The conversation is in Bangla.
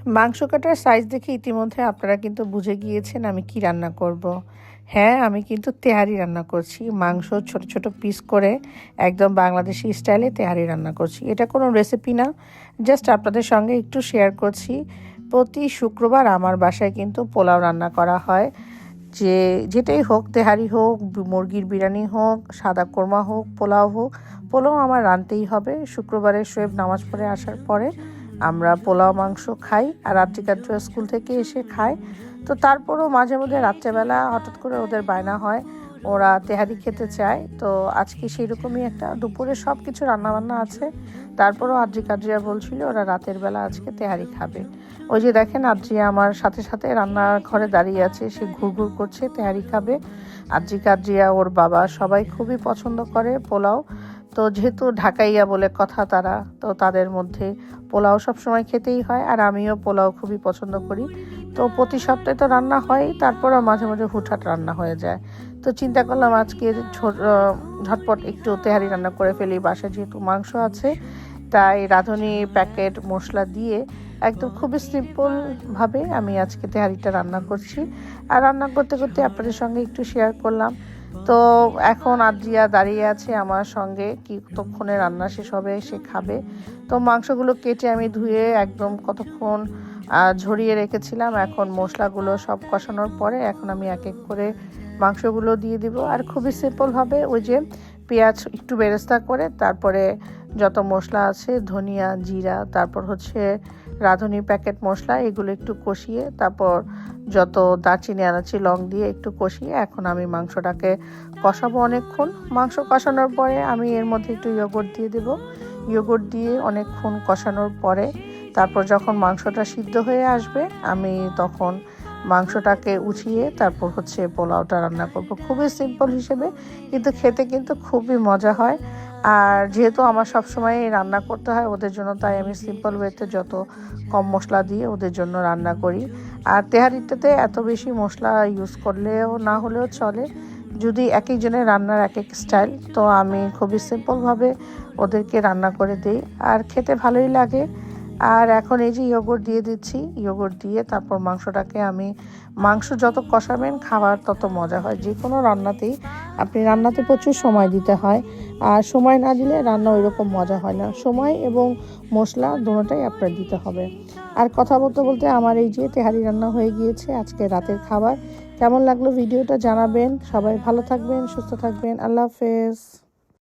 মাংস কাটার সাইজ দেখে ইতিমধ্যে আপনারা কিন্তু বুঝে গিয়েছেন আমি কি রান্না করব। হ্যাঁ, আমি কিন্তু তেহারি রান্না করছি। মাংস ছোট ছোট পিস করে একদম বাংলাদেশি স্টাইলে তেহারি রান্না করছি। এটা কোনো রেসিপি না, জাস্ট আপনাদের সঙ্গে একটু শেয়ার করছি। প্রতি শুক্রবার আমার বাসায় কিন্তু পোলাও রান্না করা হয়। যেটাই হোক, তেহারি হোক, মুরগির বিরিয়ানি হোক, সাদা কোরমা হোক, পোলাও হোক, পোলাও আমার রাঁধতেই হবে। শুক্রবারে শোয়েব নামাজ পড়ে আসার পরে আমরা পোলাও মাংস খাই, আর রাত্রিকাত্র স্কুল থেকে এসে খাই। তো তারপরও মাঝে মধ্যে রাত্রেবেলা হঠাৎ করে ওদের বায়না হয়, ওরা তেহারি খেতে চায়। তো আজকে সেই রকমই একটা দুপুরে সব কিছু রান্নাবান্না আছে, তারপরও আদ্রিয়া বলছিল ওরা রাতের বেলা আজকে তেহারি খাবে। ওই যে দেখেন, আদ্রিয়া আমার সাথে সাথে রান্নার ঘরে দাঁড়িয়ে আছে, সে ঘুরঘুর করছে, তেহারি খাবে। আদ্রিয়া, ওর বাবা সবাই খুবই পছন্দ করে পোলাও। তো যেহেতু ঢাকাইয়া বলে কথা তারা, তো তাদের মধ্যে পোলাও সবসময় খেতেই হয়, আর আমিও পোলাও খুবই পছন্দ করি। তো প্রতি সপ্তাহে তো রান্না হয়, তারপরও মাঝে মাঝে হুটহাট রান্না হয়ে যায়। তো চিন্তা করলাম আজকে ঝটপট একটু তেহারি রান্না করে ফেলি। বাসায় যেহেতু মাংস আছে, তাই রাঁধুনি প্যাকেট মশলা দিয়ে একদম খুবই সিম্পলভাবে আমি আজকে তেহারিটা রান্না করছি। আর রান্না করতে করতে আপনাদের সঙ্গে একটু শেয়ার করলাম। তো এখন আদ্রিয়া দাঁড়িয়ে আছে আমার সঙ্গে, কতক্ষণে রান্না শেষ হবে, সে খাবে। তো মাংসগুলো কেটে আমি ধুয়ে একদম কতক্ষণ ঝরিয়ে রেখেছিলাম। এখন মশলাগুলো সব কষানোর পরে এখন আমি এক এক করে মাংসগুলো দিয়ে দিব। আর খুবই সিম্পলভাবে ওই যে পেঁয়াজ একটু বেরেস্তা করে, তারপরে যত মশলা আছে ধনিয়া, জিরা, তারপর হচ্ছে রাঁধুনি প্যাকেট মশলা, এগুলো একটু কষিয়ে, তারপর যত দারচিনি, এলাচি, লং দিয়ে একটু কষিয়ে এখন আমি মাংসটাকে কষাবো অনেকক্ষণ। মাংস কষানোর পরে আমি এর মধ্যে একটু ইয়োগর্ট দিয়ে দেব। ইয়োগর্ট দিয়ে অনেকক্ষণ কষানোর পরে তারপর যখন মাংসটা সিদ্ধ হয়ে আসবে, আমি তখন মাংসটাকে উঠিয়ে তারপর হচ্ছে পোলাওটা রান্না করব। খুবই সিম্পল হিসেবে, কিন্তু খেতে কিন্তু খুবই মজা হয়। আর যেহেতু আমার সবসময় রান্না করতে হয় ওদের জন্য, তাই আমি সিম্পল ওয়েতে যত কম মশলা দিয়ে ওদের জন্য রান্না করি। আর তেহারিটাতে এত বেশি মশলা ইউজ করলেও না হলেও চলে, যদি এক একজনের রান্নার এক এক স্টাইল। তো আমি খুবই সিম্পলভাবে ওদেরকে রান্না করে দিই, আর খেতে ভালোই লাগে। আর এখন এই যে ইয়োগর্ট দিয়ে দিচ্ছি, ইয়োগর্ট দিয়ে তারপর মাংস যত কষাবেন খাবার তত মজা হয়। যে কোনো রান্নাতেই রান্নাতে প্রচুর সময় দিতে হয়, আর সময় না দিলে রান্না ওই রকম মজা হয় না। সময় এবং মশলা দুটোটাই আপনার দিতে হবে। আর কথা বলতে বলতে আমার এই যে তেহারি রান্না হয়ে গিয়েছে, আজকে রাতের খাবার। কেমন লাগলো ভিডিওটা জানাবেন। সবাই ভালো থাকবেন, সুস্থ থাকবেন। আল্লাহ হাফেজ।